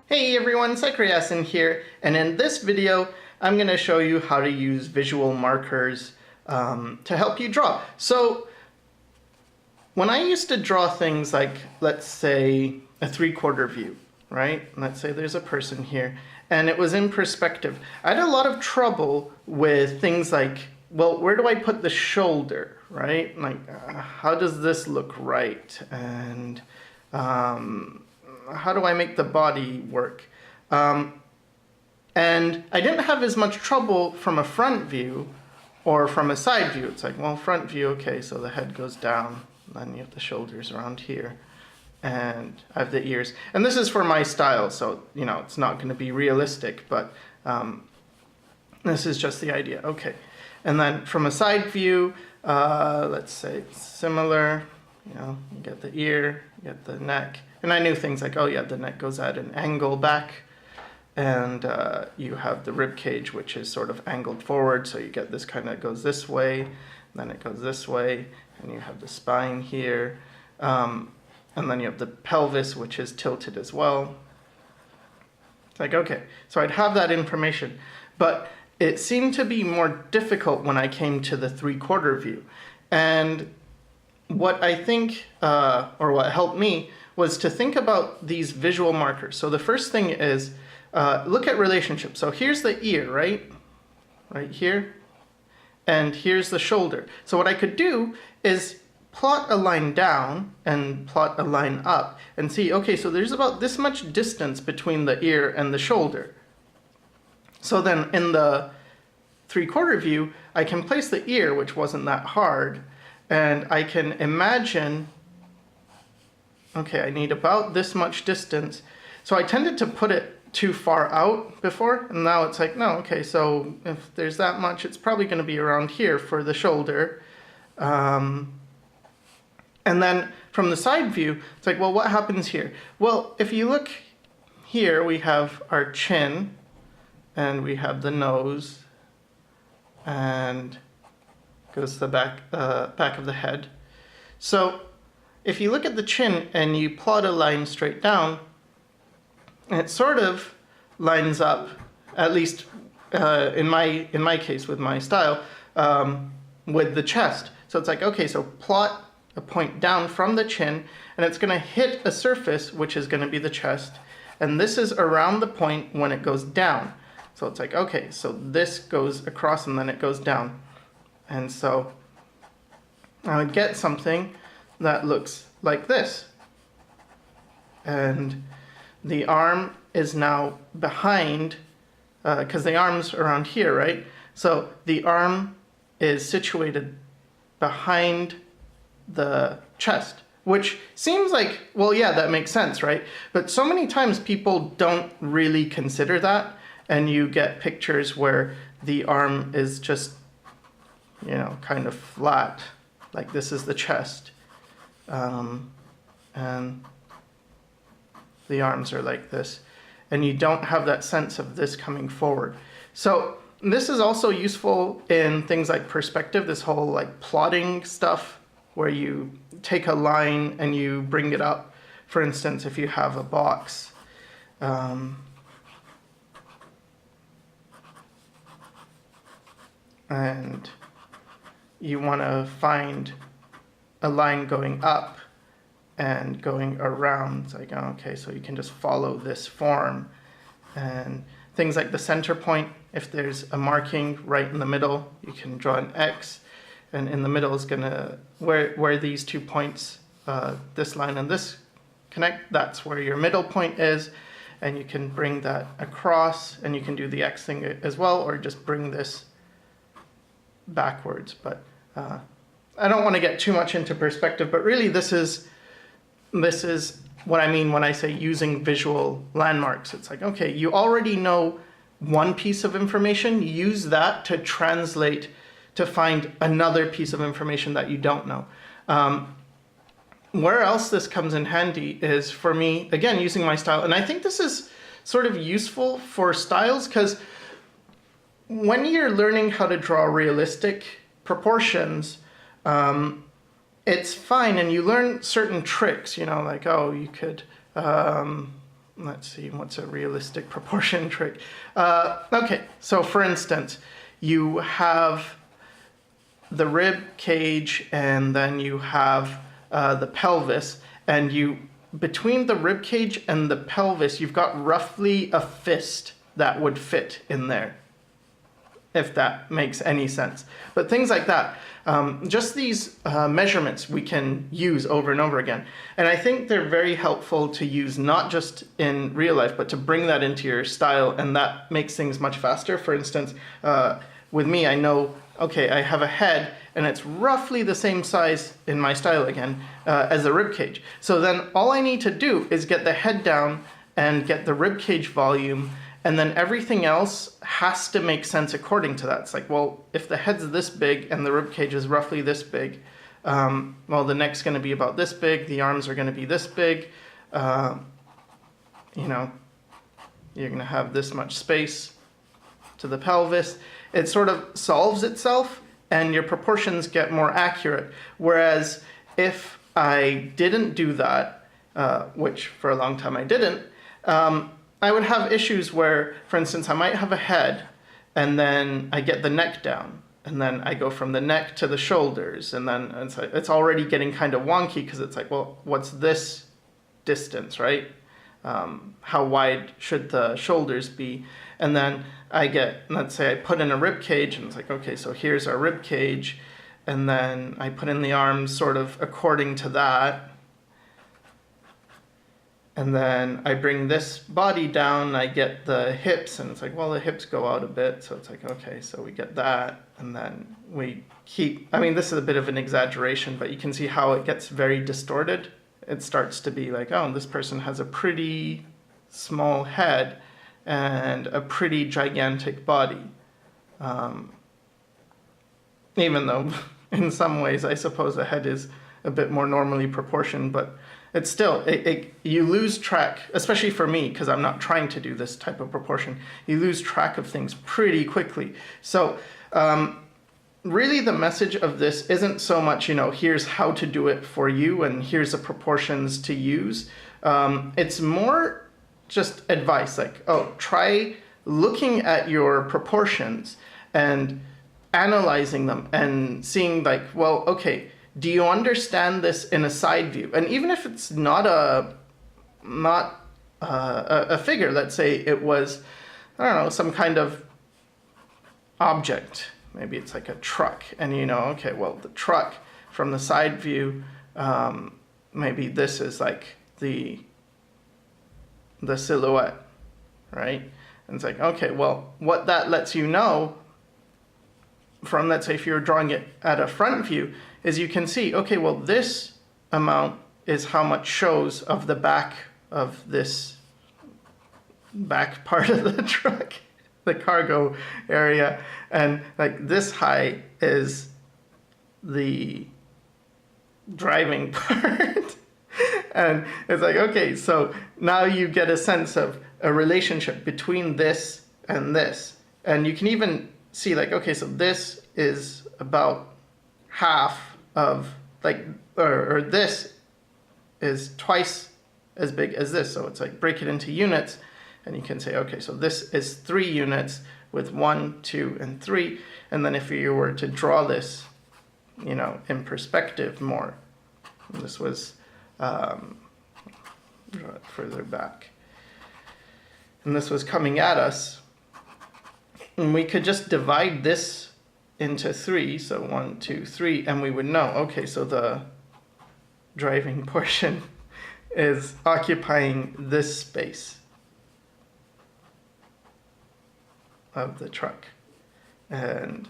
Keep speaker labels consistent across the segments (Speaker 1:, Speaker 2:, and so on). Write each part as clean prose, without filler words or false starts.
Speaker 1: Hey everyone, Sycra here, and in this video I'm going to show you how to use visual markers to help you draw. So when I used to draw things like, let's say, a 3/4 view, right? Let's say there's a person here, and it was in perspective. I had a lot of trouble with things like, well, where do I put the shoulder, right? Like, how does this look right? And how do I make the body work? And I didn't have as much trouble from a front view or from a side view. It's like, well, front view, okay, so the head goes down, then you have the shoulders around here, and I have the ears. And this is for my style, so, you know, it's not going to be realistic, but this is just the idea. Okay, and then from a side view, let's say it's similar. You know, you get the ear, you get the neck. And I knew things like, oh yeah, the neck goes at an angle back, and you have the rib cage, which is sort of angled forward, so you get this kind of goes this way, then it goes this way, and you have the spine here, and then you have the pelvis, which is tilted as well. It's like, okay, so I'd have that information, but it seemed to be more difficult when I came to the 3/4 view. And what I think, or what helped me, was to think about these visual markers. So the first thing is, look at relationships. So here's the ear, right? Right here. And here's the shoulder. So what I could do is plot a line down and plot a line up and see, okay, so there's about this much distance between the ear and the shoulder. So then in the 3/4 view, I can place the ear, which wasn't that hard, and I can imagine, okay, I need about this much distance. So I tended to put it too far out before, and now it's like, no, okay, so if there's that much, it's probably going to be around here for the shoulder. And then from the side view, it's like, well, what happens here? Well, if you look here, we have our chin, and we have the nose, and goes to the back of the head. So if you look at the chin and you plot a line straight down, it sort of lines up, at least in my case with my style, with the chest. So it's like, okay, so plot a point down from the chin, and it's going to hit a surface, which is going to be the chest, and this is around the point when it goes down. So it's like, okay, so this goes across and then it goes down. And so I would get something that looks like this. And the arm is now behind, because the arm's around here, right? So the arm is situated behind the chest, which seems like, well, yeah, that makes sense, right? But so many times people don't really consider that, and you get pictures where the arm is just, you know, kind of flat, like this is the chest, and the arms are like this, and you don't have that sense of this coming forward. So this is also useful in things like perspective, this whole like plotting stuff, where you take a line and you bring it up. For instance, if you have a box, and you want to find a line going up and going around. It's like, oh, okay, so you can just follow this form. And things like the center point, if there's a marking right in the middle, you can draw an X, and in the middle is gonna, where these 2 points, this line and this connect, that's where your middle point is, and you can bring that across, and you can do the X thing as well, or just bring this backwards. But I don't want to get too much into perspective, but really this is what I mean when I say using visual landmarks. It's like, okay, you already know one piece of information, use that to translate to find another piece of information that you don't know. Where else this comes in handy is, for me, again, using my style. And I think this is sort of useful for styles, because when you're learning how to draw realistic proportions, it's fine, and you learn certain tricks, you know, like, oh, you could let's see, what's a realistic proportion trick? Okay, so for instance, you have the rib cage and then you have the pelvis, and between the rib cage and the pelvis, you've got roughly a fist that would fit in there, if that makes any sense. But things like that, just these measurements we can use over and over again. And I think they're very helpful to use not just in real life, but to bring that into your style, and that makes things much faster. For instance, with me, I know, okay, I have a head, and it's roughly the same size in my style again as the rib cage. So then all I need to do is get the head down and get the rib cage volume, and then everything else has to make sense according to that. It's like, well, if the head's this big and the rib cage is roughly this big, well, the neck's going to be about this big, the arms are going to be this big, you know, you're going to have this much space to the pelvis. It sort of solves itself, and your proportions get more accurate. Whereas if I didn't do that, which for a long time I didn't, I would have issues where, for instance, I might have a head, and then I get the neck down, and then I go from the neck to the shoulders, and then it's already getting kind of wonky, because it's like, well, what's this distance, right? How wide should the shoulders be? And then I get, let's say I put in a rib cage, and it's like, okay, so here's our rib cage, and then I put in the arms sort of according to that. And then I bring this body down, I get the hips, and it's like, well, the hips go out a bit, so it's like, okay, so we get that, and then we keep, I mean, this is a bit of an exaggeration, but you can see how it gets very distorted. It starts to be like, oh, this person has a pretty small head and a pretty gigantic body. Even though in some ways I suppose the head is a bit more normally proportioned, but it's still, you lose track, especially for me, because I'm not trying to do this type of proportion, you lose track of things pretty quickly. So really the message of this isn't so much, you know, here's how to do it for you and here's the proportions to use. It's more just advice, like, oh, try looking at your proportions and analyzing them and seeing like, well, okay, do you understand this in a side view? And even if it's not a figure, let's say it was, I don't know, some kind of object. Maybe it's like a truck, and you know, okay, well, the truck from the side view, maybe this is like the silhouette, right? And it's like, okay, well, what that lets you know from, let's say, if you're drawing it at a front view, is you can see, okay, well, this amount is how much shows of the back of this back part of the truck, the cargo area, and like this high is the driving part. And it's like, okay, so now you get a sense of a relationship between this and this. And you can even see like, okay, so this is about half of like, or this is twice as big as this. So it's like break it into units, and you can say, okay, so this is 3 units with 1, 2, and 3. And then if you were to draw this, you know, in perspective more, this was, draw it further back. And this was coming at us, and we could just divide this into 3, so 1, 2, 3, and we would know, okay, so the driving portion is occupying this space of the truck, and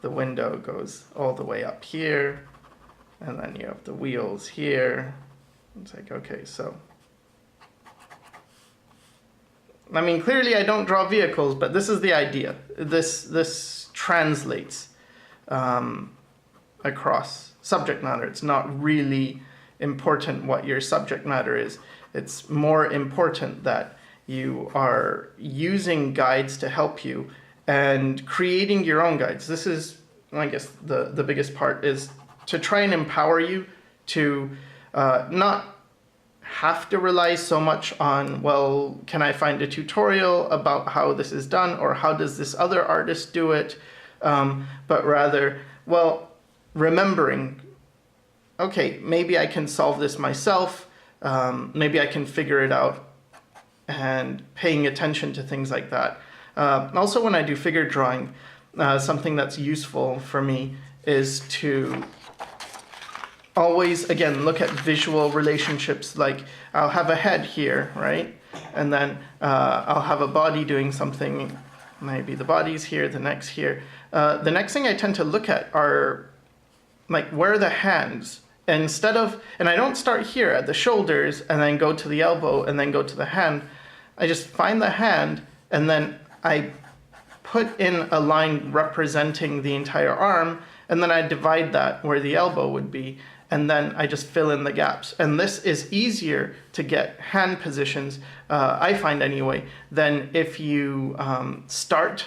Speaker 1: the window goes all the way up here, and then you have the wheels here. It's like, okay, so I mean, clearly I don't draw vehicles, but this is the idea. This translates across subject matter. It's not really important what your subject matter is. It's more important that you are using guides to help you and creating your own guides. This is, I guess, the biggest part is to try and empower you to not have to rely so much on, well, can I find a tutorial about how this is done, or how does this other artist do it? But rather, well, remembering, okay, maybe I can solve this myself, maybe I can figure it out, and paying attention to things like that. Also, when I do figure drawing, something that's useful for me is to always, again, look at visual relationships. Like, I'll have a head here, right? And then I'll have a body doing something. Maybe the body's here, the neck's here. The next thing I tend to look at are, like, where are the hands? Instead of, and I don't start here at the shoulders and then go to the elbow and then go to the hand. I just find the hand, and then I put in a line representing the entire arm, and then I divide that where the elbow would be, and then I just fill in the gaps. And this is easier to get hand positions, I find anyway, than if you start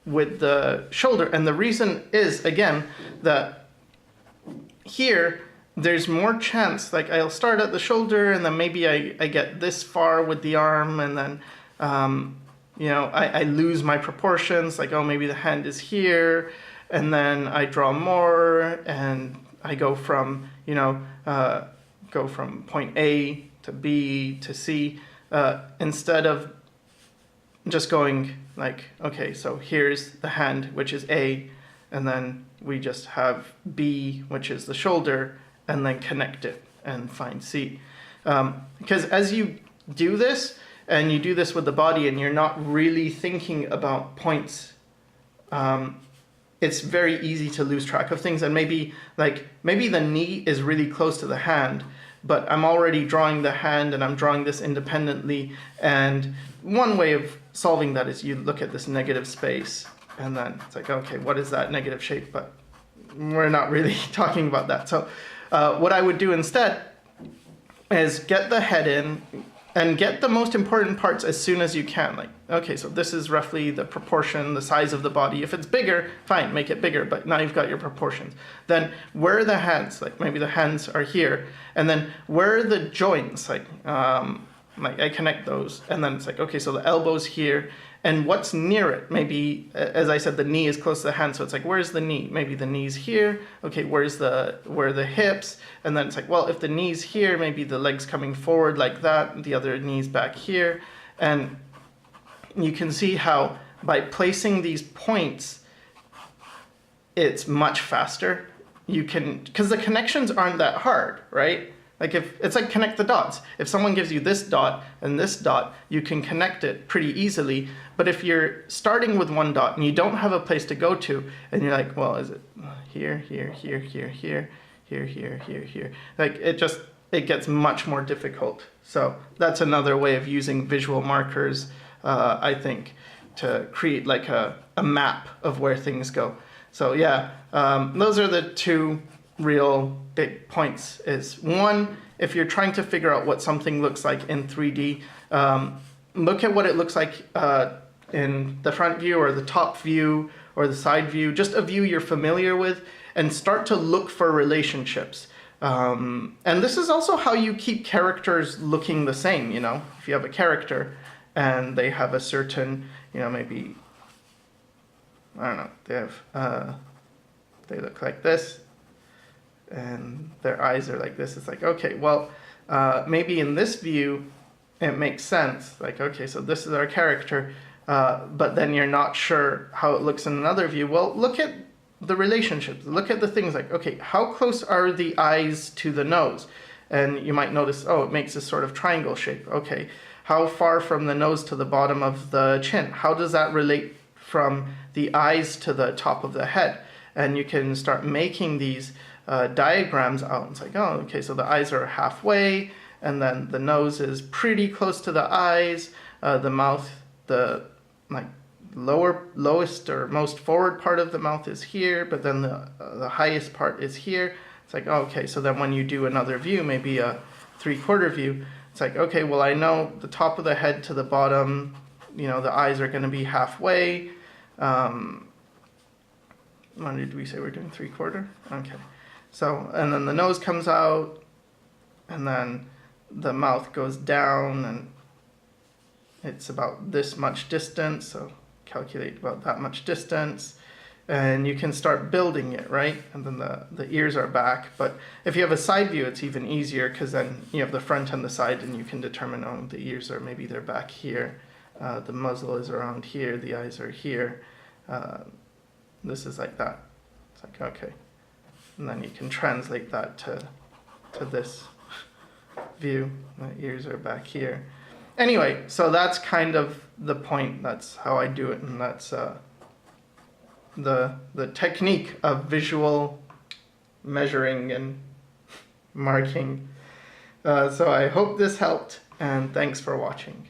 Speaker 1: with the shoulder. And the reason is, again, that here, there's more chance, like I'll start at the shoulder and then maybe I get this far with the arm, and then, I lose my proportions, like, oh, maybe the hand is here, and then I draw more, and I go from, point A to B to C, instead of just going like, okay, so here's the hand, which is A, and then we just have B, which is the shoulder, and then connect it and find C. Because as you do this, and you do this with the body, and you're not really thinking about points, it's very easy to lose track of things. And maybe the knee is really close to the hand, but I'm already drawing the hand and I'm drawing this independently. And one way of solving that is you look at this negative space, and then it's like, okay, what is that negative shape? But we're not really talking about that. So what I would do instead is get the head in and get the most important parts as soon as you can. Like, okay, so this is roughly the proportion, the size of the body. If it's bigger, fine, make it bigger, but now you've got your proportions. Then where are the hands? Like, maybe the hands are here. And then where are the joints? Like I connect those. And then it's like, okay, so the elbow's here. And what's near it? Maybe, as I said, the knee is close to the hand, so it's like, where's the knee? Maybe the knee's here. Okay, where are the hips? And then it's like, well, if the knee's here, maybe the leg's coming forward like that, the other knee's back here. And you can see how by placing these points, it's much faster. You can, because the connections aren't that hard, right? Like, if it's like connect the dots. If someone gives you this dot and this dot, you can connect it pretty easily. But if you're starting with one dot and you don't have a place to go to, and you're like, well, is it here, here, here, here, here, here, here, here, here? Like, it gets much more difficult. So that's another way of using visual markers, I think, to create like a map of where things go. So yeah, those are the two real big points. Is one, if you're trying to figure out what something looks like in 3D, look at what it looks like in the front view or the top view or the side view, just a view you're familiar with, and start to look for relationships. And this is also how you keep characters looking the same. If you have a character and they have a certain, maybe, I don't know, they look like this, and their eyes are like this. It's like, okay, well, maybe in this view, it makes sense. Like, okay, so this is our character, but then you're not sure how it looks in another view. Well, look at the relationships. Look at the things like, okay, how close are the eyes to the nose? And you might notice, oh, it makes this sort of triangle shape. Okay, how far from the nose to the bottom of the chin? How does that relate from the eyes to the top of the head? And you can start making these diagrams out. It's like, oh, okay, so the eyes are halfway, and then the nose is pretty close to the eyes, the mouth, the lowest or most forward part of the mouth is here, but then the highest part is here. It's like, oh, okay, so then when you do another view, maybe a 3/4 view, it's like, okay, well, I know the top of the head to the bottom, the eyes are going to be halfway. When did we say we're doing 3/4? Okay. So, and then the nose comes out, and then the mouth goes down and it's about this much distance, so calculate about that much distance, and you can start building it, right? And then the ears are back. But if you have a side view, it's even easier, because then you have the front and the side, and you can determine, oh, the ears are, maybe they're back here, the muzzle is around here, the eyes are here. This is like that. It's like, okay. And then you can translate that to this view. The ears are back here. Anyway, so that's kind of the point. That's how I do it, and that's the technique of visual measuring and marking. So I hope this helped, and thanks for watching.